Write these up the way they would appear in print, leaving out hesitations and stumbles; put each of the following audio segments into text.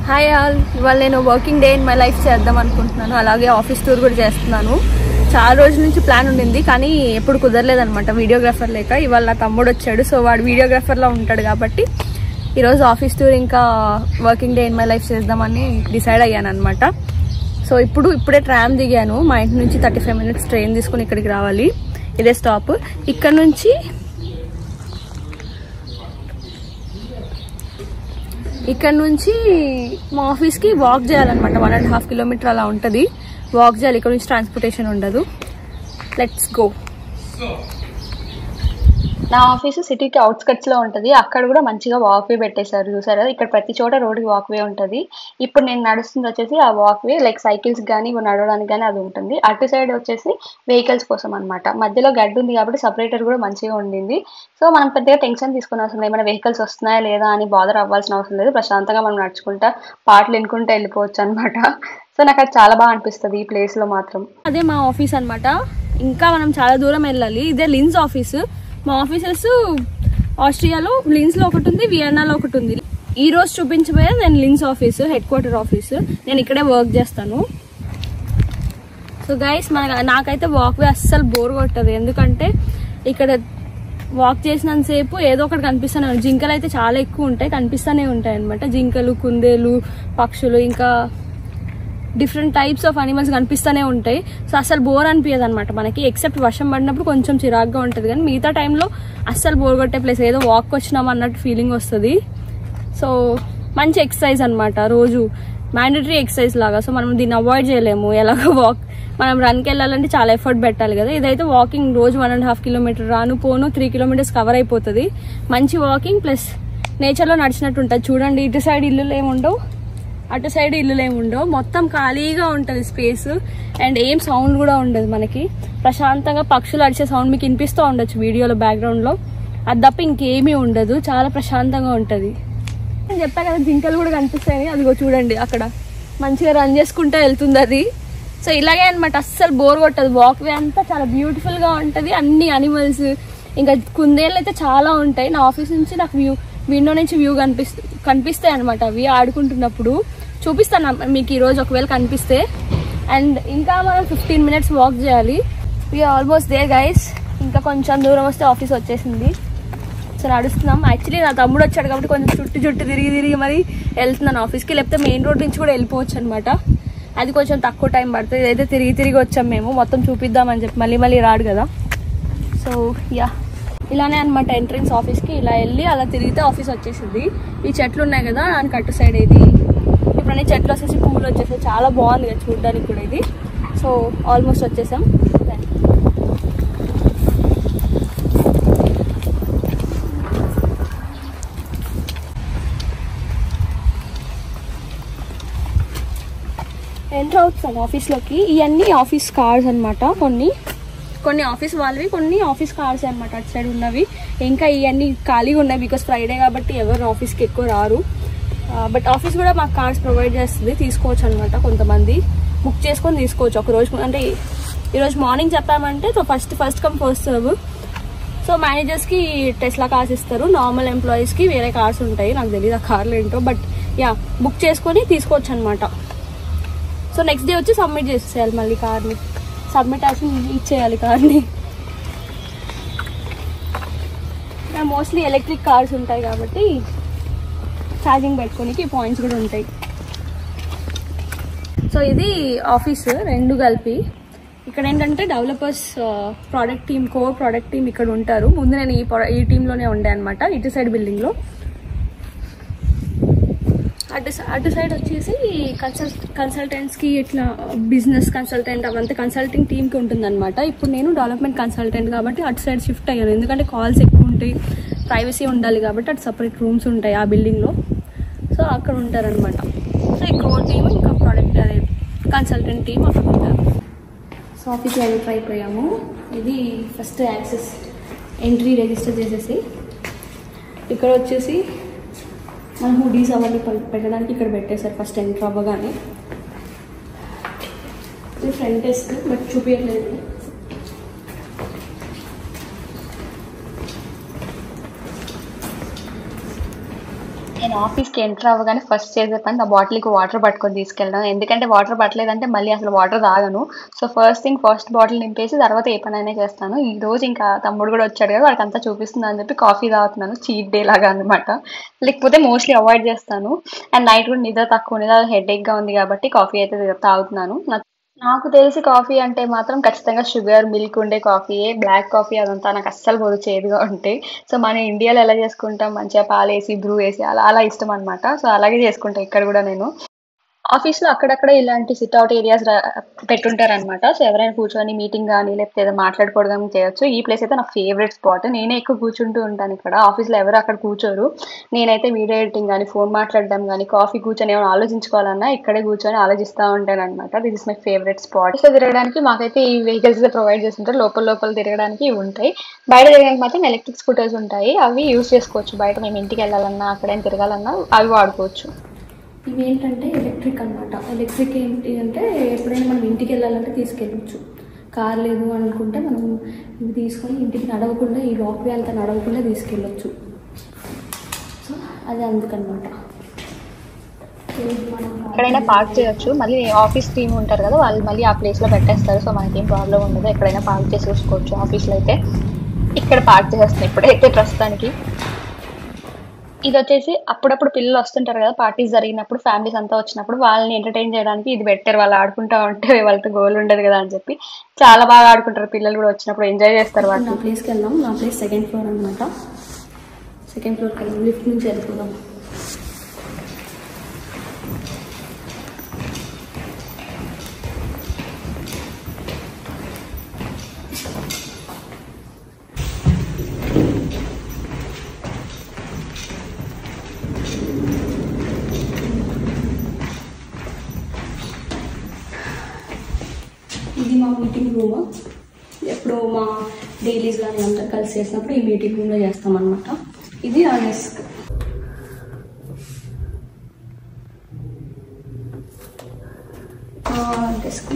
Hi all, ఇవాళ నేను working day in my life చేద్దాం అనుకుంటున్నాను. అలాగే ఆఫీస్ టూర్ కూడా చేస్తున్నాను. చాలా రోజుల నుంచి ప్లాన్ ఉండింది, కానీ ఎప్పుడు కుదరలేదనమాట వీడియోగ్రాఫర్ లేక. ఇవాళ నా తమ్ముడు వచ్చాడు, సో వాడు వీడియోగ్రాఫర్లో ఉంటాడు కాబట్టి ఈరోజు ఆఫీస్ టూర్ ఇంకా working day in my life చేద్దామని డిసైడ్ అయ్యాను అనమాట. సో ఇప్పుడే ట్రామ్ దిగాను. మా ఇంటి నుంచి 35 minutes ట్రైన్ తీసుకుని ఇక్కడికి రావాలి. ఇదే స్టాప్. ఇక్కడ నుంచి మా ఆఫీస్కి వాక్ చేయాలన్నమాట. 1.5 kilometers అలా ఉంటుంది. వాక్ చేయాలి, ఇక్కడ నుంచి ట్రాన్స్పోర్టేషన్ ఉండదు. Let's go. నా ఆఫీసు సిటీకి అవుట్స్కట్స్ లో ఉంటుంది. అక్కడ కూడా మంచిగా వాక్ వే పెట్టేశారు, చూసారా? ఇక్కడ ప్రతి చోట రోడ్కి వాక్ వే ఉంటుంది. ఇప్పుడు నేను నడుస్తుంది వచ్చేసి ఆ వాక్ వే, లైక్ సైకిల్స్ కానీ నడవడానికి కానీ అది ఉంటుంది. అటు సైడ్ వచ్చేసి వెహికల్స్ కోసం అనమాట. మధ్యలో గడ్డి ఉంది కాబట్టి సపరేటర్ కూడా మంచిగా ఉండింది. సో మనం పెద్దగా టెన్షన్ తీసుకునే అవసరం లేదు. ఏమైనా వెహికల్స్ వస్తున్నాయా లేదా అని బాధర్ అవ్వాల్సిన అవసరం లేదు. ప్రశాంతంగా మనం నడుచుకుంటా పాటలు వినుకుంటా వెళ్ళిపోవచ్చు అనమాట. సో నాకు అది చాలా బాగా అనిపిస్తుంది ఈ ప్లేస్ లో మాత్రం. అదే మా ఆఫీస్ అనమాట. ఇంకా మనం చాలా దూరం వెళ్ళాలి. ఇదే లిన్స్ ఆఫీస్. మా ఆఫీసెస్ ఆస్ట్రియాలో లిన్స్ లో ఒకటి ఉంది, వియన్నాలో ఒకటి ఉంది. ఈ రోజు చూపించబోయే నేను లిన్స్ ఆఫీస్, హెడ్ క్వార్టర్ ఆఫీస్. నేను ఇక్కడే వర్క్ చేస్తాను. సో గైస్, నాకైతే వాక్ వే అస్సలు బోర్ కొట్టదు. ఎందుకంటే ఇక్కడ వాక్ చేసినంతసేపు ఏదో ఒకటి కనిపిస్తూనే ఉంటాయి. జింకలు అయితే చాలా ఎక్కువ ఉంటాయి, కనిపిస్తూనే ఉంటాయి అనమాట. జింకలు, కుందేలు, పక్షులు, ఇంకా డిఫరెంట్ టైప్స్ ఆఫ్ అనిమల్స్ కనిపిస్తూనే ఉంటాయి. సో అస్సలు బోర్ అనిపించదు అనమాట మనకి. ఎక్సెప్ట్ వర్షం పడినప్పుడు కొంచెం చిరాగ్గా ఉంటుంది, కానీ మిగతా టైంలో అస్సలు బోర్ కొట్టే ప్లేస్. ఏదో వాక్ వచ్చినాం అన్నట్టు ఫీలింగ్ వస్తుంది. సో మంచి ఎక్సర్సైజ్ అనమాట, రోజు మ్యాండేటరీ ఎక్సర్సైజ్ లాగా. సో మనం దీన్ని అవాయిడ్ చేయలేము. ఎలాగో మనం రన్కి వెళ్ళాలంటే చాలా ఎఫర్ట్ పెట్టాలి కదా. ఇదైతే వాకింగ్ రోజు 1.5 kilometers రాను పోను 3 kilometers కవర్ అయిపోతుంది. మంచి వాకింగ్ ప్లస్ నేచర్లో నడిచినట్టు ఉంటుంది. చూడండి, ఇటు సైడ్ ఇల్లులు ఏముండవు, అటు సైడ్ ఇల్లులు ఏముండవు. మొత్తం ఖాళీగా ఉంటుంది స్పేస్. అండ్ ఏం సౌండ్ కూడా ఉండదు మనకి. ప్రశాంతంగా పక్షులు అరిచే సౌండ్ మీకు వినిపిస్తూ ఉండొచ్చు వీడియోలో బ్యాక్గ్రౌండ్లో. అది తప్ప ఇంకేమీ ఉండదు. చాలా ప్రశాంతంగా ఉంటుంది. నేను చెప్పా కదా, జింకలు కూడా కనిపిస్తాయని. అదిగో చూడండి, అక్కడ మంచిగా రన్ చేసుకుంటూ వెళ్తుంది అది. సో ఇలాగే అనమాట, అస్సలు బోర్ కొట్టదు. వాక్ వే అంతా చాలా బ్యూటిఫుల్గా ఉంటుంది. అన్ని అనిమల్స్, ఇంకా కుందేళ్ళు అయితే చాలా ఉంటాయి. నా ఆఫీస్ నుంచి నాకు విండో నుంచి వ్యూ కనిపిస్తాయి అనమాట. అవి ఆడుకుంటున్నప్పుడు చూపిస్తాను మీకు ఈరోజు ఒకవేళ కనిపిస్తే. అండ్ ఇంకా మనం 15 minutes వాక్ చేయాలి. We are almost there guys. ఇంకా కొంచెం దూరం వస్తే ఆఫీస్ వచ్చేసింది. సో నడుస్తున్నాం. యాక్చువల్లీ నా తమ్ముడు వచ్చాడు కాబట్టి కొంచెం చుట్టూ తిరిగి మరి వెళ్తున్నాను ఆఫీస్కి. లేకపోతే మెయిన్ రోడ్ నుంచి కూడా వెళ్ళిపోవచ్చు అనమాట. అది కొంచెం తక్కువ టైం పడుతుంది. ఇదైతే తిరిగి వచ్చాం మేము. మొత్తం చూపిద్దామని చెప్పి మళ్ళీ రాడు కదా. సో యా, ఇలానే అనమాట ఎంట్రన్స్ ఆఫీస్కి. ఇలా వెళ్ళి అలా తిరిగితే ఆఫీస్ వచ్చేసింది. ఈ చెట్లు ఉన్నాయి కదా, దానికి అటు సైడ్ ఇది. ఇప్పుడు అన్ని చెట్లు వచ్చేసి పువ్వులు వచ్చేసాయి. చాలా బాగుంది కదా చూడడానికి కూడా ఇది. సో ఆల్మోస్ట్ వచ్చేసాం. ఎంటర్ అవుతాం ఆఫీస్లోకి. ఇవన్నీ ఆఫీస్ కార్స్ అనమాట. కొన్ని ఆఫీస్ వాళ్ళవి, కొన్ని ఆఫీస్ కార్స్ అనమాట అటు సైడ్ ఉన్నవి. ఇంకా ఇవన్నీ ఖాళీగా ఉన్నాయి బికాస్ ఫ్రైడే కాబట్టి ఎవరు ఆఫీస్కి ఎక్కువ రారు. బట్ ఆఫీస్ కూడా మాకు కార్స్ ప్రొవైడ్ చేస్తుంది. తీసుకోవచ్చు అనమాట. కొంతమంది బుక్ చేసుకొని తీసుకోవచ్చు ఒక రోజు. అంటే ఈరోజు మార్నింగ్ చెప్పామంటే first come first serve. So మేనేజర్స్కి టెస్లా కార్స్ ఇస్తారు. నార్మల్ ఎంప్లాయీస్కి వేరే కార్స్ ఉంటాయి. నాకు తెలియదు ఆ కార్లు ఏంటో, బట్ యా, బుక్ చేసుకొని తీసుకోవచ్చు అనమాట. సో నెక్స్ట్ డే వచ్చి సబ్మిట్ చేసేయాలి. మళ్ళీ కార్ని సబ్మిట్ చేసి ఇచ్చేయాలి కార్ని. మోస్ట్లీ ఎలక్ట్రిక్ కార్స్ ఉంటాయి కాబట్టి ఛార్జింగ్ పెట్టుకోనికి పాయింట్స్ కూడా ఉంటాయి. సో ఇది ఆఫీస్ రెండు కలిపి. ఇక్కడ ఏంటంటే developers, product team, core product team ఇక్కడ ఉంటారు. ముందు నేను ఈ టీంలోనే ఉండే అనమాట, ఇటు సైడ్ బిల్డింగ్లో. అటు సైడ్ వచ్చేసి కన్సల్టెంట్స్కి, ఇట్లా బిజినెస్ కన్సల్టెంట్ అవంతా కన్సల్టింగ్ టీమ్కి ఉంటుందన్నమాట. ఇప్పుడు నేను డెవలప్మెంట్ కన్సల్టెంట్ కాబట్టి అటు సైడ్ షిఫ్ట్ అయ్యాను. ఎందుకంటే కాల్స్ ఎక్కువ ఉంటాయి, ప్రైవసీ ఉండాలి కాబట్టి అటు సపరేట్ రూమ్స్ ఉంటాయి ఆ బిల్డింగ్లో. సో అక్కడ ఉంటారనమాట. సో ఈ కోర్ టీమ్, ఇంకా ప్రోడక్ట్ అదే కన్సల్టెంట్ టీమ్ అక్కడ ఉంటారు. సో ఆఫీస్లో ఎంటర్ అయిపోయాము. ఇది ఫస్ట్ యాక్సెస్ ఎంట్రీ రిజిస్టర్ చేసేసి, ఇక్కడ వచ్చేసి మన హుడీస్ అవన్నీ పెట్టడానికి ఇక్కడ పెట్టేశారు ఫస్ట్ ఎంటర్ అవ్వగానే. ఇది ఫ్రంట్ డెస్క్, బట్ చూపించట్లేదు. In ఆఫీస్‌కి ఎంటర్ అవ్వగానే ఫస్ట్ చేసే పని నా బాటిల్‌కి వాటర్ పట్టుకొని తీసుకెళ్ళడం. ఎందుకంటే వాటర్ పట్టలేదంటే మళ్ళీ అసలు వాటర్ తాగను. సో, ఫస్ట్ బాటిల్ నింపేసి తర్వాత ఏ పనైనా చేస్తాను. ఈరోజు ఇంకా తమ్ముడు గూడా వచ్చాడు కదా! వాడికంతా చూపిస్తుందని అని చెప్పి కాఫీ తాగుతున్నాను. చీట్ డే లాగా అన్నమాట. లేకపోతే మోస్ట్‌లీ అవాయిడ్ చేస్తాను. అండ్ నైట్ కూడా నిద్ర తక్కువ ఉంది. హెడేక్‌గా ఉంది కాబట్టి కాఫీ అయితే తాగుతున్నాను. నాకు తెలిసి కాఫీ అంటే మాత్రం ఖచ్చితంగా షుగర్, మిల్క్ ఉండే కాఫీయే. బ్లాక్ కాఫీ అదంతా నాకు అస్సలు పోదు చేదుగా ఉంటే. సో, మన ఇండియాలో ఎలా చేసుకుంటాం మంచిగా పాలేసి, బ్రూ ఏసి అలా అలా ఇష్టమనమాట. సో, అలాగే చేసుకుంటా ఇక్కడ గూడా నేను. ఆఫీస్‌లో అక్కడక్కడ ఇలాంటి సిట్ ఔట్ ఏరియాస్ పెట్టుంటారనమాట. సో, ఎవరైనా కూర్చొని మీటింగ్ గాని, లేకపోతే ఏదో మాట్లాడుకోవడం చేయొచ్చు. ఈ ప్లేస్ అయితే నా ఫేవరెట్ స్పాట్. నేనే ఎక్కువ కూర్చుంటూ ఉంటాను ఇక్కడ. ఆఫీస్‌లో ఎవరు అక్కడ కూర్చోరు. నేనైతే వీడియో ఎడిటింగ్ గాని, ఫోన్ మాట్లాడడం గాని, కాఫీ కూర్చొని ఏమైనా ఆలోచించుకోవాలన్నా ఇక్కడే కూర్చొని ఆలోచిస్తా ఉంటాననమాట. This is my favourite spot. ఆఫీస్‌లో తిరగడానికి మాకైతే ఈ వెహికల్స్ ప్రొవైడ్ చేస్తుంటారు. లోపల తిరగడానికి ఇవి ఉంటాయి. బయట తిరగడానికి మాత్రం ఎలక్ట్రిక్ స్కూటర్స్ ఉంటాయి. అవి యూజ్ చేసుకోవచ్చు. బయట మేము ఇంటికెళ్ళాలన్నా, అక్కడేం తిరగాలన్నా అవి వాడుకోవచ్చు. ఇవేంటంటే ఎలక్ట్రిక్ అనమాట. ఎలక్ట్రిక్ ఏంటి అంటే ఎప్పుడైనా మనం ఇంటికి వెళ్ళాలంటే తీసుకెళ్ళచ్చు. కార్ లేదు అనుకుంటే మనం ఇవి తీసుకొని ఇంటికి నడవకుండా ఈ వాక్వే అంతా నడవకుండా తీసుకెళ్ళచ్చు. సో అది అందుకనమాట. ఎక్కడైనా పార్క్ చేయొచ్చు. మళ్ళీ ఆఫీస్ టీమ్ ఉంటారు కదా, వాళ్ళు మళ్ళీ ఆ ప్లేస్లో పెట్టేస్తారు. సో మనకేం ప్రాబ్లం ఉండదు. ఎక్కడైనా పార్క్ చేసి చూసుకోవచ్చు. ఆఫీస్లో అయితే ఇక్కడ పార్క్ చేసేస్తాం ఇప్పుడైతే ప్రస్తుతానికి. ఇది వచ్చేసి అప్పుడప్పుడు పిల్లలు వస్తుంటారు కదా, పార్టీస్ జరిగినప్పుడు ఫ్యామిలీస్ అంతా వచ్చినప్పుడు వాళ్ళని ఎంటర్టైన్ చేయడానికి ఇది బెటర్. వాళ్ళు ఆడుకుంటా ఉంటే వాళ్ళతో గోల్ ఉండదు కదా అని చెప్పి చాలా బాగా ఆడుకుంటారు పిల్లలు కూడా వచ్చినప్పుడు, ఎంజాయ్ చేస్తారు వాళ్ళు. నా ప్లేస్కి వెళ్దాం. నా ప్లేస్ సెకండ్ ఫ్లోర్ అనమాట. సెకండ్ ఫ్లోర్కి వెళ్దాం. లిఫ్ట్ నుంచి వెళ్ళిపోదాం. ఇది మా మీటింగ్ రూమ్. ఎప్పుడు మా డైలీస్ కానీ అందరు కలిసి చేసినప్పుడు ఈ మీటింగ్ రూమ్లో చేస్తామన్నమాట. ఇది ఆ డెస్క్. డెస్క్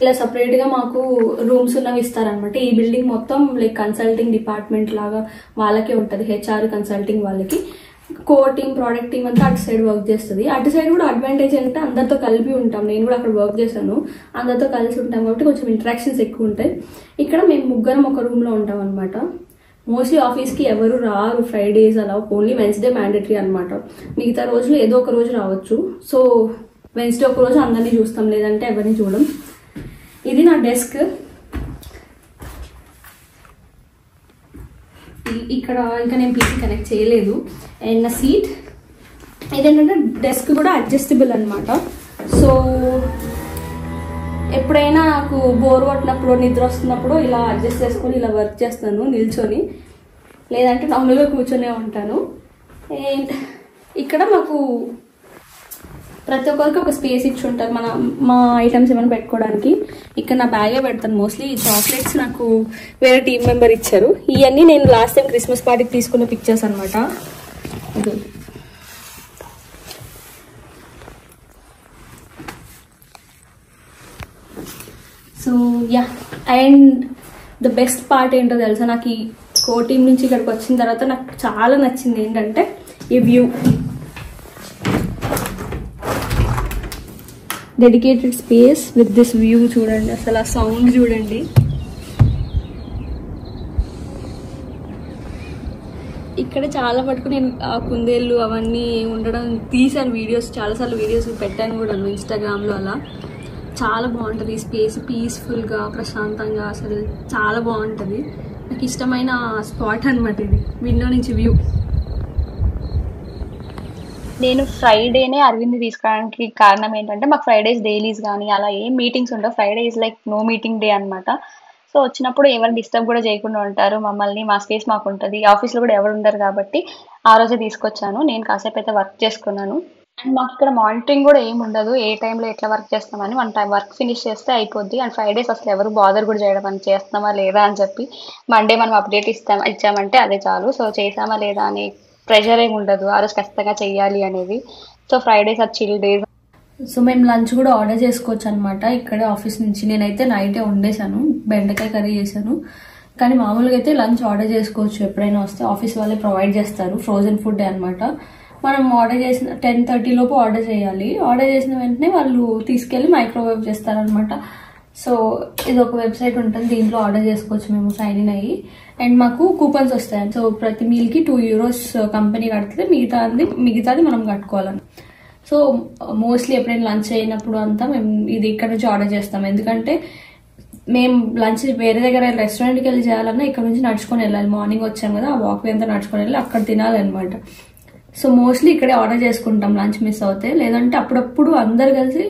ఇలా సపరేట్గా మాకు రూమ్స్ ఉన్నవి ఇస్తారనమాట. ఈ బిల్డింగ్ మొత్తం లైక్ కన్సల్టింగ్ డిపార్ట్మెంట్ లాగా వాళ్ళకే ఉంటుంది. హెచ్ఆర్ కన్సల్టింగ్ వాళ్ళకి. కోర్ టీమ్, ప్రోడక్ట్ టీమ్ అంతా అటు సైడ్ వర్క్ చేస్తుంది. అటు సైడ్ కూడా అడ్వాంటేజ్ అంటే అందరితో కలిపి ఉంటాం. నేను కూడా అక్కడ వర్క్ చేశాను. అందరితో కలిసి ఉంటాం కాబట్టి కొంచెం ఇంటరాక్షన్స్ ఎక్కువ ఉంటాయి. ఇక్కడ మేము ముగ్గురం ఒక రూమ్లో ఉంటాం అనమాట. మోస్ట్లీ ఆఫీస్కి ఎవరు రారు ఫ్రైడేస్ అలా. ఓన్లీ వెన్స్డే మ్యాండేటరీ అనమాట. మిగతా రోజులు ఏదో ఒక రోజు రావచ్చు. సో వెన్స్డే ఒక రోజు అందరినీ చూస్తాం, లేదంటే ఎవరిని చూడం. ఇది నా డెస్క్. ఇక్కడ ఇంకా నేను పీసీ కనెక్ట్ చేయలేదు. అండ్ నా సీట్ ఇదేంటంటే డెస్క్ కూడా అడ్జస్టబుల్ అనమాట. సో ఎప్పుడైనా నాకు బోర్ కొట్టినప్పుడు, నిద్ర వస్తున్నప్పుడు ఇలా అడ్జస్ట్ చేసుకొని ఇలా వర్క్ చేస్తాను నిల్చొని, లేదంటే నార్మల్గా కూర్చొనే ఉంటాను. అండ్ ఇక్కడ మాకు ప్రతి ఒక్కరికి ఒక స్పేస్ ఇచ్చి ఉంటారు మా ఐటమ్స్ ఏమైనా పెట్టుకోవడానికి. ఇక్కడ నా బ్యాగే పెడతాను మోస్ట్లీ. ఈ చాక్లెట్స్ నాకు వేరే టీమ్ మెంబర్ ఇచ్చారు. ఇవన్నీ నేను లాస్ట్ టైం క్రిస్మస్ పార్టీకి తీసుకున్న పిక్చర్స్ అనమాట. ఇది so yeah. And the best part ఏంటో తెలుసా, నాకు ఈ కో టీమ్ నుంచి ఇక్కడికి వచ్చిన తర్వాత నాకు చాలా నచ్చింది ఏంటంటే ఈ view. Dedicated space with this view. చూడండి అసలు ఆ సౌండ్ చూడండి. ఇక్కడ చాలా మటుకు నేను ఆ కుందేళ్ళు అవన్నీ ఉండడం తీసాను వీడియోస్. చాలాసార్లు వీడియోస్ పెట్టాను కూడా ఇన్స్టాగ్రామ్లో. అలా చాలా బాగుంటుంది ఈ స్పేస్. పీస్ఫుల్గా, ప్రశాంతంగా, అసలు చాలా బాగుంటుంది. నాకు ఇష్టమైన స్పాట్ అనమాట ఇది, విండో నుంచి వ్యూ. నేను ఫ్రైడేనే అరవింద్ తీసుకోవడానికి కారణం ఏంటంటే మాకు ఫ్రైడేస్ డైలీస్ కానీ అలా ఏం మీటింగ్స్ ఉండవు. Friday is like no meeting day అనమాట. సో వచ్చినప్పుడు ఎవరు డిస్టర్బ్ కూడా చేయకుండా ఉంటారు మమ్మల్ని. మా స్పేస్ మాకు ఉంటుంది. ఆఫీస్లో కూడా ఎవరు ఉండరు కాబట్టి ఆ రోజే తీసుకొచ్చాను. నేను కాసేపు అయితే వర్క్ చేసుకున్నాను. అండ్ మాకు ఇక్కడ మానిటరింగ్ కూడా ఏమి ఉండదు. ఏ టైంలో ఎట్లా వర్క్ చేస్తామని మన టైం వర్క్ ఫినిష్ చేస్తే అయిపోద్ది. అండ్ ఫ్రైడేస్ అసలు ఎవరు బాదర్ కూడా చేయడం అని చేస్తామా లేదా అని చెప్పి. మండే మనం అప్డేట్ ఇచ్చామంటే అదే చాలు. సో చేసామా లేదా అని ప్రెషర్ ఏమి ఉండదు. ఆ రోజు ఖచ్చితంగా చెయ్యాలి అనేది. సో ఫ్రైడేస్ అది చిల్ డేస్. సో మేము లంచ్ కూడా ఆర్డర్ చేసుకోవచ్చు అనమాట ఇక్కడే ఆఫీస్ నుంచి. నేనైతే నైటే వండేసాను, బెండకాయ కర్రీ చేశాను. కానీ మామూలుగా అయితే లంచ్ ఆర్డర్ చేసుకోవచ్చు, ఎప్పుడైనా వస్తే ఆఫీస్ వాళ్ళే ప్రొవైడ్ చేస్తారు, ఫ్రోజన్ ఫుడ్ అనమాట. మనం ఆర్డర్ చేసిన 10:30 లోపు ఆర్డర్ చేయాలి. ఆర్డర్ చేసిన వెంటనే వాళ్ళు తీసుకెళ్లి మైక్రోవేవ్ చేస్తారనమాట. సో ఇది ఒక వెబ్సైట్ ఉంటుంది, దీంట్లో ఆర్డర్ చేసుకోవచ్చు మేము సైన్ ఇన్ అయ్యి. అండ్ మాకు కూపన్స్ వస్తాయి. సో ప్రతి మీల్కి €2 కంపెనీ కడితే మిగతాది మనం కట్టుకోవాలని. సో మోస్ట్లీ ఎప్పుడైనా లంచ్ అయినప్పుడు అంతా మేము ఇది ఇక్కడ నుంచి ఆర్డర్ చేస్తాం. ఎందుకంటే మేము లంచ్ వేరే దగ్గర రెస్టారెంట్కి వెళ్ళి చేయాలన్నా ఇక్కడ నుంచి నడుచుకొని వెళ్ళాలి. మార్నింగ్ వచ్చాం కదా, ఆ వాక్ వే అంతా నడుచుకొని వెళ్ళి అక్కడ తినాలన్నమాట. సో మోస్ట్లీ ఇక్కడే ఆర్డర్ చేసుకుంటాం లంచ్ మిస్ అవుతే. లేదంటే అప్పుడప్పుడు అందరు కలిసి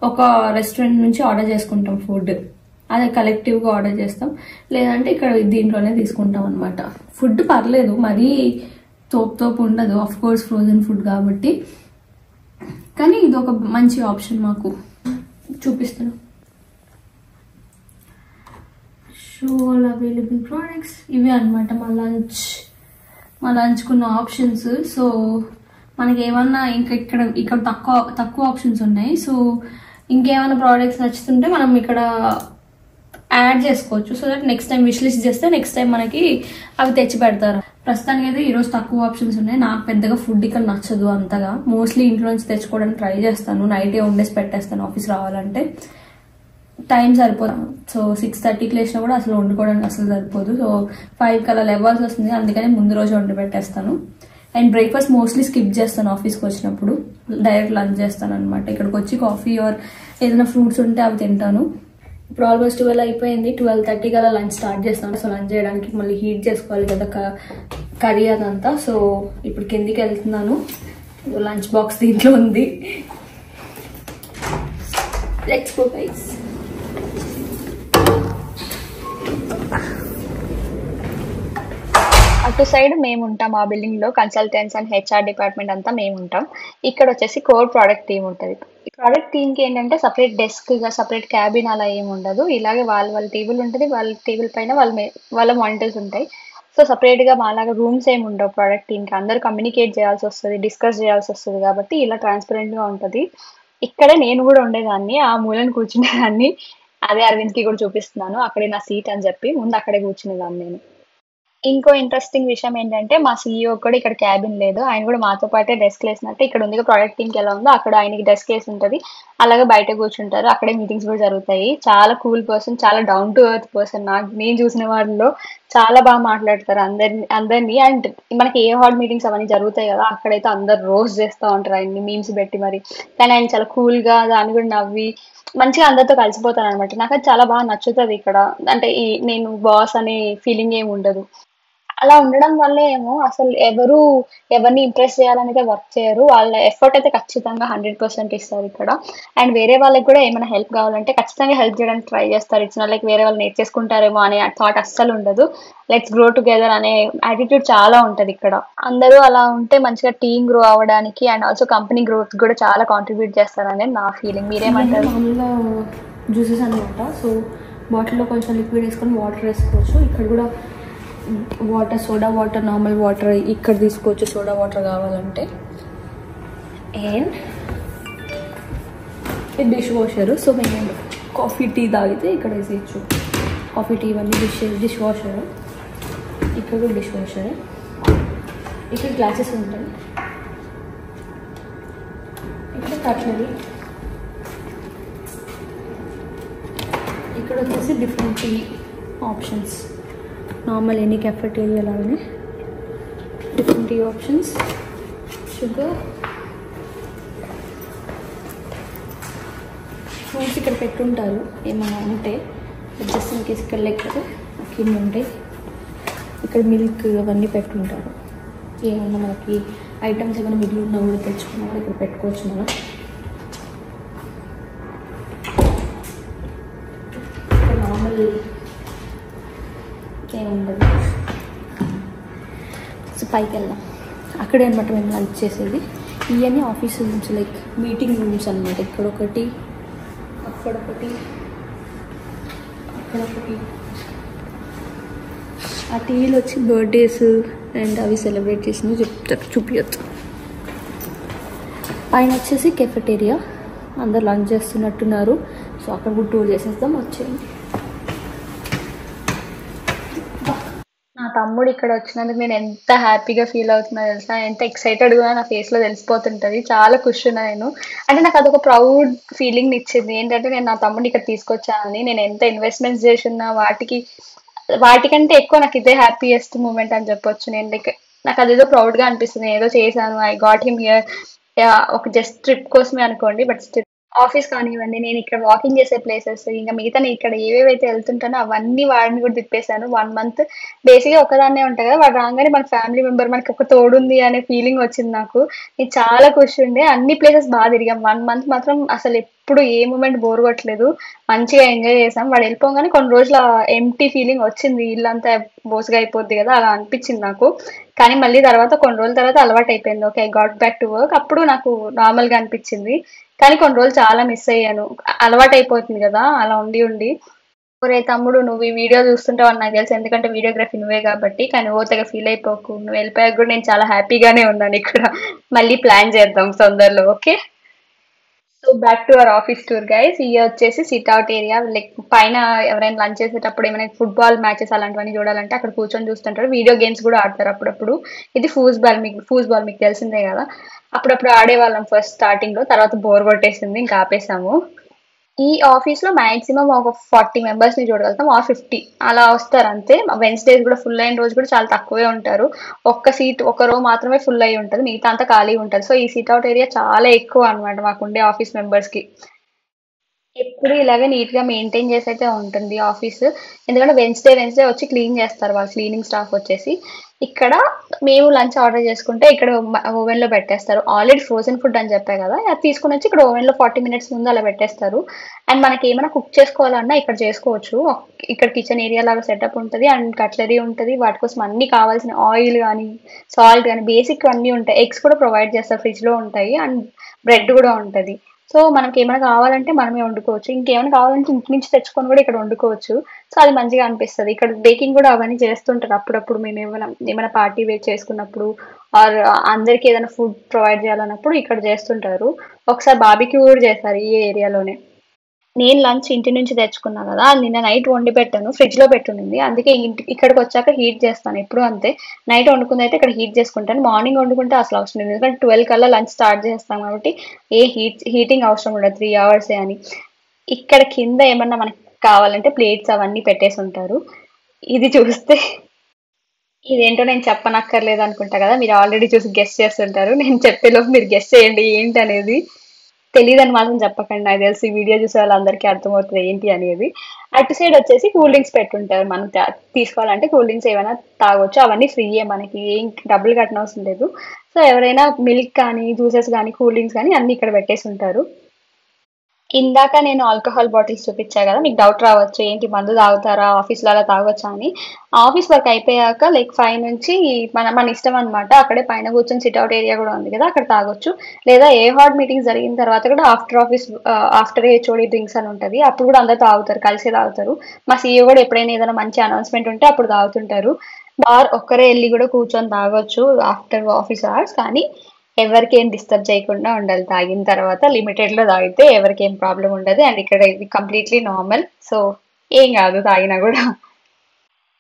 ఒక రెస్టారెంట్ నుంచి ఆర్డర్ చేసుకుంటాం ఫుడ్, అదే కలెక్టివ్గా ఆర్డర్ చేస్తాం. లేదంటే ఇక్కడ దీంట్లోనే తీసుకుంటాం అనమాట. ఫుడ్ పర్లేదు, మరీ తోపు ఉండదు, ఆఫ్ కోర్స్ ఫ్రోజన్ ఫుడ్ కాబట్టి. కానీ ఇది ఒక మంచి ఆప్షన్ మాకు. చూపిస్తున్నాం షో ఆల్ అవైలబుల్ ప్రోడక్ట్స్. ఇవే అనమాట మా లంచ్కున్న ఆప్షన్స్. సో మనకి ఏమన్నా ఇంకా ఇక్కడ తక్కువ ఆప్షన్స్ ఉన్నాయి. సో ఇంకేమైనా ప్రోడక్ట్స్ నచ్చుతుంటే మనం ఇక్కడ యాడ్ చేసుకోవచ్చు. So that next time wish list చేస్తే నెక్స్ట్ టైం మనకి అవి తెచ్చి పెడతారు. ప్రస్తుతానికి అయితే ఈరోజు తక్కువ ఆప్షన్స్ ఉన్నాయి. నాకు పెద్దగా ఫుడ్ ఇక్కడ నచ్చదు అంతగా. మోస్ట్లీ ఇంట్లో నుంచి తెచ్చుకోవడానికి ట్రై చేస్తాను. నైటే వండేసి పెట్టేస్తాను ఆఫీస్ రావాలంటే. టైం సరిపోదు. సో 6:30కి లేచినా కూడా అసలు వండుకోవడానికి అసలు సరిపోదు. సో 5కి అలా లేవాల్సి వస్తుంది, అందుకని ముందు రోజు వండి పెట్టేస్తాను. అండ్ బ్రేక్ఫాస్ట్ మోస్ట్లీ స్కిప్ చేస్తాను ఆఫీస్కి వచ్చినప్పుడు, డైరెక్ట్ లంచ్ చేస్తాను అనమాట. ఇక్కడికి వచ్చి కాఫీ ఆర్ ఏదైనా ఫ్రూట్స్ ఉంటే అవి తింటాను. ఇప్పుడు ఆల్మోస్ట్ 12 అయిపోయింది. 12:30కి అలా లంచ్ స్టార్ట్ చేస్తాను. సో లంచ్ చేయడానికి మళ్ళీ హీట్ చేసుకోవాలి కదా కర్రీ అదంతా. సో ఇప్పుడు కిందికి వెళ్తున్నాను. లంచ్ బాక్స్ దీంట్లో ఉంది. Let's go guys. అటు సైడ్ మేము ఉంటాం, ఆ బిల్డింగ్ లో కన్సల్టెంట్స్ అండ్ హెచ్ఆర్ డిపార్ట్మెంట్ అంతా మేము ఉంటాం. ఇక్కడ వచ్చేసి కోర్ ప్రోడక్ట్ టీమ్ ఉంటుంది. ప్రోడక్ట్ టీమ్ కి ఏంటంటే సపరేట్ డెస్క్ గా సపరేట్ క్యాబిన్ అలా ఏమి ఉండదు. ఇలాగే వాళ్ళ టేబుల్ ఉంటుంది, వాళ్ళ టేబుల్ పైన వాళ్ళ మానిటర్స్ ఉంటాయి. సో సపరేట్ గా మాలాగా రూమ్స్ ఏమి ఉండవు. ప్రోడక్ట్ టీమ్ కి అందరూ కమ్యూనికేట్ చేయాల్సి వస్తుంది, డిస్కస్ చేయాల్సి వస్తుంది. కాబట్టి ఇలా ట్రాన్స్పరెంట్ గా ఉంటుంది. ఇక్కడే నేను కూడా ఉండేదాన్ని, ఆ మూలను కూర్చునేదాన్ని. అదే అరవింద్ కి కూడా చూపిస్తున్నాను, అక్కడే నా సీట్ అని చెప్పి ముందు అక్కడే కూర్చునేదాన్ని నేను. ఇంకో ఇంట్రెస్టింగ్ విషయం ఏంటంటే మా సీఈఓ కూడా ఇక్కడ క్యాబిన్ లేదు. ఆయన కూడా మాతో పాటే డెస్క్ వేసినట్టు ఇక్కడ ఉంది. ప్రోడక్ట్ టీమ్కి ఎలా ఉందో అక్కడ ఆయనకి డెస్క్ వేసి ఉంటుంది. అలాగే బయట కూర్చుంటారు, అక్కడే మీటింగ్స్ కూడా జరుగుతాయి. చాలా కూల్ పర్సన్, చాలా డౌన్ టు ఎర్త్ పర్సన్. నేను చూసిన వాళ్ళలో చాలా బాగా మాట్లాడతారు అందరినీ. అండ్ మనకి ఏ హాల్ మీటింగ్స్ అవన్నీ జరుగుతాయి కదా, అక్కడైతే అందరు రోస్ట్ చేస్తూ ఉంటారు ఆయన్ని మీమ్స్ పెట్టి మరి. కానీ ఆయన చాలా కూల్ గా దాన్ని కూడా నవ్వి మంచిగా అందరితో కలిసిపోతాను అనమాట. నాకు అది చాలా బాగా నచ్చుతుంది ఇక్కడ. అంటే నేను బాస్ అనే ఫీలింగ్ ఏమి ఉండదు. అలా ఉండడం వల్ల ఏమో అసలు ఎవరిని ఇంప్రెస్ చేయాలనేది వర్క్ చేయరు. వాళ్ళ ఎఫర్ట్ అయితే ఖచ్చితంగా 100% ఇస్తారు ఇక్కడ. అండ్ వేరే వాళ్ళకి కూడా ఏమైనా హెల్ప్ కావాలంటే ఖచ్చితంగా హెల్ప్ చేయడానికి ట్రై చేస్తారు. ఇట్స్ నాట్ లైక్ వేరే వాళ్ళు నేర్చేసుకుంటారేమో అనే థాట్ అస్సలు ఉండదు. లెట్స్ గ్రో టుగెదర్ అనే యాటిట్యూడ్ చాలా ఉంటది ఇక్కడ. అందరూ అలా ఉంటే మంచిగా టీమ్ గ్రో అవ్వడానికి అండ్ ఆల్సో కంపెనీ గ్రోత్ కూడా చాలా కాంట్రిబ్యూట్ చేస్తారనేది నా ఫీలింగ్. మీరేమంటారు? మామూలుగా జ్యూసెస్ అనమాట. సో బాటిల్లో కొంచెం లిక్విడ్ వేసుకొని వాటర్ వేసుకోవచ్చు. ఇక్కడ కూడా water, soda water, normal water ఇక్కడ తీసుకోవచ్చు సోడా వాటర్ కావాలంటే. అండ్ ఇది డిష్ వాషర్. సో మేము కాఫీ టీ తాగితే ఇక్కడ వేసేయచ్చు. కాఫీ టీ ఇవన్నీ డిష్ వాషర్. ఇక్కడ కూడా డిష్ వాషర్. ఇక్కడ గ్లాసెస్ ఉంటాయి. ఇక్కడ కట్లరీ. ఇక్కడ వచ్చేసి different tea options. Normal any cafeteria లాగానే different tea options. Sugar, fruits ఇక్కడ పెట్టుంటారు ఏమైనా ఉంటే, జస్ట్ ఇన్ కేస్ ఇక్కడ లేకపోతే కింద ఉంటాయి. ఇక్కడ మిల్క్ అవన్నీ పెట్టుంటారు. ఏమన్నా మనకి ఐటమ్స్ ఏమైనా మిగిలి ఉన్నా కూడా తెచ్చుకున్నా కూడా ఇక్కడ పెట్టుకోవచ్చు మనం. నార్మల్ ఏముండదు. సో పైకి వెళ్దాం. అక్కడే అనమాట మేము లంచ్ చేసేది. ఇవన్నీ office rooms, like meeting rooms అనమాట. ఇక్కడొకటి, అక్కడొకటి, అక్కడొకటి. ఆ టీవీలో వచ్చి బర్త్డేస్ అండ్ అవి సెలబ్రేట్ చేసినవి చెప్తారు, చూపించచ్చు. పైన వచ్చేసి కెఫెటేరియా. అందరు లంచ్ చేస్తున్నట్టున్నారు. సో అక్కడ కూడా టూర్ చేసేద్దాం, వచ్చేయండి. నా తమ్ముడు ఇక్కడ వచ్చినందుకు నేను ఎంత హ్యాపీగా ఫీల్ అవుతున్నా తెలుసా, ఎంత ఎక్సైటెడ్గా నా ఫేస్లో తెలిసిపోతుంటుంది. చాలా ఖుషి ఉన్నా నేను. అంటే నాకు అదొక ప్రౌడ్ ఫీలింగ్ ఇచ్చింది. ఏంటంటే నేను నా తమ్ముడిని ఇక్కడ తీసుకొచ్చానని. నేను ఎంత ఇన్వెస్ట్మెంట్స్ చేస్తున్నా వాటికంటే ఎక్కువ నాకు ఇదే హ్యాపీయెస్ట్ మూమెంట్ అని చెప్పొచ్చు. నేను లైక్ నాకు అదేదో ప్రౌడ్గా అనిపిస్తుంది. ఏదో చేశాను, ఐ గాట్ హిమ్ హియర్. ఒక జస్ట్ ట్రిప్ కోసమే అనుకోండి, బట్ స్టిల్ ఆఫీస్ కానివ్వండి, నేను ఇక్కడ వాకింగ్ చేసే ప్లేసెస్, ఇంకా మిగతా నేను ఇక్కడ ఏవేవైతే వెళ్తుంటానో అవన్నీ వాడిని కూడా తిప్పేశాను. 1 మంత్ బేసిక్గా ఒకదాన్నే ఉంటాయి కదా, వాడు రాగానే మన ఫ్యామిలీ మెంబర్ మనకి ఒక తోడుంది అనే ఫీలింగ్ వచ్చింది నాకు. నేను చాలా ఖుషి ఉండే, అన్ని ప్లేసెస్ బాగా తిరిగాం. 1 మంత్ మాత్రం అసలు ఎప్పుడు ఏ మూమెంట్ బోర్ కొట్టలేదు, మంచిగా ఎంజాయ్ చేసాం. వాడు వెళ్ళిపోగానే కొన్ని రోజుల ఎంటీ ఫీలింగ్ వచ్చింది, ఇల్లంతా బోసుగా అయిపోద్ది కదా అలా అనిపించింది నాకు. కానీ మళ్ళీ తర్వాత కొన్ని రోజుల తర్వాత అలవాటు అయిపోయింది. Okay, got back to work. అప్పుడు నాకు నార్మల్గా అనిపించింది. కానీ కొన్ని రోజులు చాలా మిస్ అయ్యాను. అలవాటు అయిపోతుంది కదా అలా ఉండి ఉండి. ఒరే తమ్ముడు, నువ్వు ఈ వీడియో చూస్తుంటావు అని నాకు తెలుసు, ఎందుకంటే వీడియోగ్రఫీ నువ్వే కాబట్టి. కానీ ఓ తెగ ఫీల్ అయిపోకు, నువ్వు వెళ్ళిపోయాక కూడా నేను చాలా హ్యాపీగానే ఉన్నాను ఇక్కడ. మళ్ళీ ప్లాన్ చేద్దాం తొందరలో, okay? So back to our office tour guys. ఇవి వచ్చేసి సిట్ అవుట్ ఏరియా. లైక్ పైన ఎవరైనా లంచ్ చేసేటప్పుడు ఏమైనా ఫుట్బాల్ మ్యాచెస్ అలాంటివన్నీ చూడాలంటే అక్కడ కూర్చొని చూస్తుంటారు. వీడియో గేమ్స్ కూడా ఆడతారు అప్పుడప్పుడు. ఇది ఫూస్బాల్ మీకు తెలిసిందే కదా. అప్పుడప్పుడు ఆడేవాళ్ళం ఫస్ట్ స్టార్టింగ్ లో, తర్వాత బోర్ కొట్టేసింది, ఇంకా ఆపేసాము. ఈ ఆఫీస్ లో మాక్సిమం ఒక 40 మెంబర్స్ ని చూడగలుగుతాం, ఆ 50 అలా వస్తారు అంతే. వెన్స్డేస్ కూడా ఫుల్ అయిన రోజు కూడా చాలా తక్కువే ఉంటారు. ఒక రో మాత్రమే ఫుల్ అయి ఉంటుంది, మిగతా అంతా ఖాళీ ఉంటుంది. సో ఈ సిట్ అవుట్ ఏరియా చాలా ఎక్కువ అనమాట మాకుండే ఆఫీస్ మెంబర్స్ కి. ఎప్పుడు ఇలాగే నీట్ గా మెయింటైన్ చేసి అయితే ఉంటుంది ఆఫీస్. ఎందుకంటే వెన్స్డే వచ్చి క్లీన్ చేస్తారు వాళ్ళు, క్లీనింగ్ స్టాఫ్ వచ్చేసి. ఇక్కడ మేము లంచ్ ఆర్డర్ చేసుకుంటే ఇక్కడ ఓవెన్ లో పెట్టేస్తారు. ఆల్రెడీ ఫ్రోజన్ ఫుడ్ అని చెప్పా కదా, అది తీసుకుని వచ్చి ఇక్కడ ఓవెన్ లో 40 minutes ముందు అలా పెట్టేస్తారు. అండ్ మనకి ఏమైనా కుక్ చేసుకోవాలన్నా ఇక్కడ చేసుకోవచ్చు. ఇక్కడ కిచెన్ ఏరియా లాగా సెటప్ ఉంటుంది, అండ్ కట్లరీ ఉంటుంది. వాటి కోసం అన్ని కావాల్సిన ఆయిల్ కానీ, సాల్ట్ కానీ, బేసిక్ అన్నీ ఉంటాయి. ఎగ్స్ కూడా ప్రొవైడ్ చేస్తారు, ఫ్రిడ్జ్ లో ఉంటాయి. అండ్ బ్రెడ్ కూడా ఉంటుంది. సో మనకి ఏమైనా కావాలంటే మనమే వండుకోవచ్చు. ఇంకేమైనా కావాలంటే ఇంటి నుంచి తెచ్చుకొని కూడా ఇక్కడ వండుకోవచ్చు. సో అది మంచిగా అనిపిస్తుంది. ఇక్కడ బేకింగ్ కూడా అవన్నీ చేస్తుంటారు అప్పుడప్పుడు. మేము ఏమైనా పార్టీ వేర్ చేసుకున్నప్పుడు, ఆర్ అందరికి ఏదైనా ఫుడ్ ప్రొవైడ్ చేయాలన్నప్పుడు ఇక్కడ చేస్తుంటారు. ఒకసారి బార్బిక్యూ కూడా చేస్తారు ఈ ఏరియాలోనే. నేను లంచ్ ఇంటి నుంచి తెచ్చుకున్నా కదా, అది నిన్న నైట్ వండి పెట్టాను, ఫ్రిడ్జ్ లో పెట్టుండింది. అందుకే ఇక్కడికి వచ్చాక హీట్ చేస్తాను ఎప్పుడు అంతే. నైట్ వండుకుంది అయితే ఇక్కడ హీట్ చేసుకుంటాను. మార్నింగ్ వండుకుంటే అసలు అవసరం లేదు, ఎందుకంటే 12 కల్లా లంచ్ స్టార్ట్ చేస్తాం కాబట్టి ఏ హీటింగ్ అవసరం ఉండదు, 3 hours అని. ఇక్కడ కింద ఏమన్నా మనకి కావాలంటే ప్లేట్స్ అవన్నీ పెట్టేసి ఉంటారు. ఇది చూస్తే ఇదేంటో నేను చెప్పనక్కర్లేదు అనుకుంటా కదా, మీరు ఆల్రెడీ చూసి గెస్ట్ చేస్తుంటారు. నేను చెప్పేలోపు మీరు గెస్ట్ చేయండి ఏంటి అనేది. తెలియదని మాత్రం చెప్పకండి, నాకు తెలిసి వీడియో చూసే వాళ్ళందరికీ అర్థమవుతుంది ఏంటి అనేది. అటు సైడ్ వచ్చేసి కూల్ డ్రింక్స్ పెట్టుంటారు, మనం తీసుకోవాలంటే కూల్ డ్రింక్స్ ఏమైనా తాగొచ్చు. అవన్నీ ఫ్రీయే, మనకి ఏం డబ్బులు కట్టనవసరం లేదు. సో ఎవరైనా మిల్క్ కానీ, జ్యూసెస్ కానీ, కూల్ డ్రింక్స్ కానీ అన్ని ఇక్కడ పెట్టేసి ఉంటారు. ఇందాక నేను ఆల్కహాల్ బాటిల్స్ చూపించా కదా, మీకు డౌట్ రావచ్చు ఏంటి మందు తాగుతారా ఆఫీస్లో అలా తాగొచ్చా అని. ఆఫీస్ వర్క్ అయిపోయాక లైక్ 5 నుంచి మన ఇష్టం అనమాట. అక్కడే పైన కూర్చొని సిట్అవుట్ ఏరియా కూడా ఉంది కదా, అక్కడ తాగొచ్చు. లేదా ఏ హార్డ్ మీటింగ్ జరిగిన తర్వాత కూడా ఆఫ్టర్ హెచ్ఓడి డ్రింక్స్ అని ఉంటుంది, అప్పుడు కూడా అందరు తాగుతారు, కలిసే తాగుతారు. మా సీఈఓ కూడా ఎప్పుడైనా ఏదైనా మంచి అనౌన్స్మెంట్ ఉంటే అప్పుడు తాగుతుంటారు. ఆర్ ఒక్కరే వెళ్ళి కూడా కూర్చొని తాగొచ్చు ఆఫ్టర్ ఆఫీస్ అవర్స్. కానీ ఎవరికి ఏం డిస్టర్బ్ చేయకుండా ఉండాలి. తాగిన తర్వాత లిమిటెడ్ లో తాగితే ఎవరికి ఏం ప్రాబ్లం ఉండదు. అండ్ ఇక్కడ ఇది కంప్లీట్లీ నార్మల్, సో ఏం కాదు తాగినా కూడా.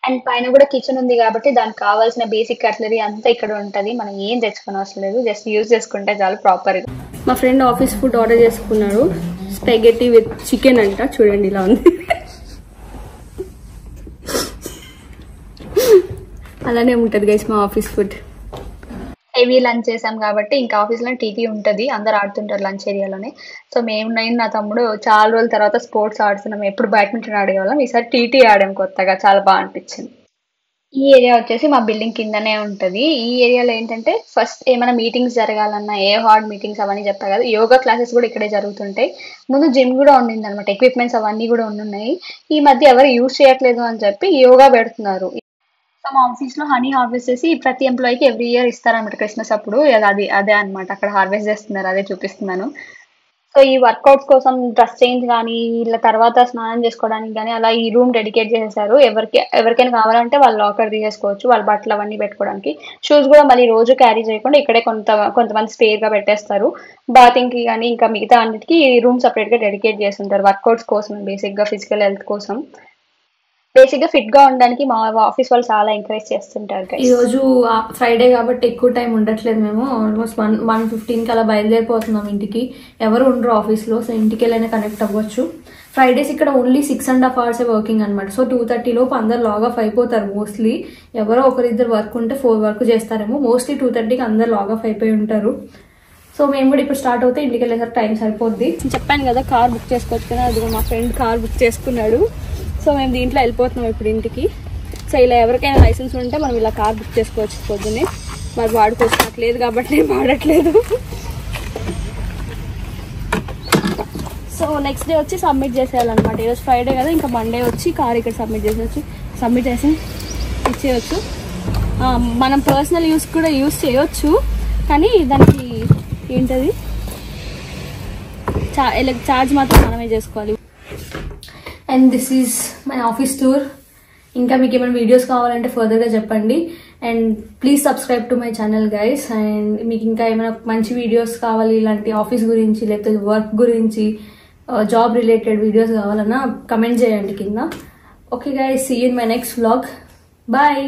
అండ్ పైన కూడా కిచెన్ ఉంది కాబట్టి దానికి కావాల్సిన బేసిక్ కట్లరీ అంతా ఇక్కడ ఉంటది, మనం ఏం తెచ్చుకోని అవసరం లేదు, జస్ట్ యూజ్ చేసుకుంటే చాలు ప్రాపర్ గా. మా ఫ్రెండ్ ఆఫీస్ ఫుడ్ ఆర్డర్ చేసుకున్నాడు, స్పెగెటీ విత్ చికెన్ అంట. చూడండి ఇలా ఉంది. అలానే ఉంటుంది గైస్ మా ఆఫీస్ ఫుడ్. హెవీ లంచ్ చేసాం కాబట్టి ఇంకా ఆఫీస్లో టీటీ ఉంటుంది, అందరు ఆడుతుంటారు లంచ్ ఏరియాలోనే. సో నేను నా తమ్ముడు చాలా రోజుల తర్వాత స్పోర్ట్స్ ఆడుతున్నాం. ఎప్పుడు బ్యాడ్మింటన్ ఆడేవాళ్ళం, ఈసారి టీటీ ఆడాం కొత్తగా, చాలా బాగా అనిపించింది. ఈ ఏరియా వచ్చేసి మా బిల్డింగ్ కిందనే ఉంటుంది. ఈ ఏరియాలో ఏంటంటే ఫస్ట్ ఏమైనా మీటింగ్స్ జరగాలన్నా, ఏ హార్డ్ మీటింగ్స్ అవన్నీ చెప్పా కదా, యోగా క్లాసెస్ కూడా ఇక్కడే జరుగుతుంటాయి. ముందు జిమ్ కూడా ఉండింది అనమాట, ఎక్విప్మెంట్స్ అవన్నీ కూడా ఉన్నాయి. ఈ మధ్య ఎవరు యూజ్ చేయట్లేదు అని చెప్పి యోగా పెడుతున్నారు. సో మా ఆఫీస్ లో హనీ హార్వెస్ట్ చేసి ప్రతి ఎంప్లాయీకి ఎవ్రీ ఇయర్ ఇస్తారనమాట క్రిస్మస్ అప్పుడు. అదే అనమాట అక్కడ హార్వెస్ట్ చేస్తున్నారు, అదే చూపిస్తున్నాను. సో ఈ వర్కౌట్స్ కోసం డ్రెస్ చేంజ్ కానీ ఇలా తర్వాత స్నానం చేసుకోవడానికి కానీ అలా ఈ రూమ్ డెడికేట్ చేసేసారు. ఎవరికైనా కావాలంటే వాళ్ళు లాకర్ తీసేసుకోవచ్చు, వాళ్ళ బట్టలు అవన్నీ పెట్టుకోవడానికి. షూస్ కూడా మళ్ళీ రోజు క్యారీ చేయకుండా ఇక్కడే కొంతమంది స్పేర్గా పెట్టేస్తారు. బాతింగ్కి కానీ ఇంకా మిగతా అన్నిటికీ ఈ రూమ్ సపరేట్గా డెడికేట్ చేస్తుంటారు వర్కౌట్స్ కోసం, బేసిక్గా ఫిజికల్ హెల్త్ కోసం. బేసిక్గా ఫిట్గా ఉండడానికి మా ఆఫీస్ వాళ్ళు చాలా ఎంకరేజ్ చేస్తుంటారు. ఈ రోజు ఫ్రైడే కాబట్టి ఎక్కువ టైం ఉండట్లేదు, మేము ఆల్మోస్ట్ 1:15కి అలా బయలుదేరిపోతున్నాం ఇంటికి. ఎవరు ఉండరు ఆఫీస్లో, సో ఇంటికి వెళ్ళైనా కనెక్ట్ అవ్వచ్చు. ఫ్రైడేస్ ఇక్కడ ఓన్లీ 6.5 hours వర్కింగ్ అనమాట. సో 2:30 లోపు అందరు లాగ్ ఆఫ్ అయిపోతారు మోస్ట్లీ. ఎవరో ఒకరిద్దరు వర్క్ ఉంటే 4 వరకు చేస్తారేమో, మోస్ట్లీ 2:30కి అందరు లాగ్ ఆఫ్ అయిపోయి ఉంటారు. సో మేము కూడా ఇప్పుడు స్టార్ట్ అవుతే ఇంటికి వెళ్ళేసరికి టైం సరిపోద్ది. చెప్పాను కదా కార్ బుక్ చేసుకోవచ్చు కదా, అది మా ఫ్రెండ్ కార్ బుక్ చేసుకున్నాడు. సో మేము దీంట్లో వెళ్ళిపోతున్నాం ఇప్పుడు ఇంటికి. సో ఇలా ఎవరికైనా లైసెన్స్ ఉంటే మనం ఇలా కార్ బుక్ చేసుకోవచ్చు పొద్దున్నే. మరి వాడుకోవచ్చు, నాకు లేదు కాబట్టి నేను వాడట్లేదు. సో నెక్స్ట్ డే వచ్చి సబ్మిట్ చేసేయాలన్నమాట. ఈరోజు ఫ్రైడే కదా, ఇంకా మండే వచ్చి కార్ ఇక్కడ సబ్మిట్ చేసి ఇచ్చేయచ్చు. మనం పర్సనల్ యూస్ కూడా యూస్ చేయొచ్చు, కానీ దానికి ఏంటది ఛార్జ్ మాత్రం మనమే చేసుకోవాలి. And this is my office tour. ఇంకా మీకు ఏమైనా వీడియోస్ కావాలంటే ఫర్దర్గా చెప్పండి. And please subscribe to my channel guys. And మీకు ఇంకా ఏమైనా మంచి వీడియోస్ కావాలి, ఇలాంటి ఆఫీస్ గురించి లేకపోతే వర్క్ గురించి, జాబ్ రిలేటెడ్ వీడియోస్ కావాలన్నా కమెంట్ చేయండి కింద. Okay guys, see you in my next vlog. Bye.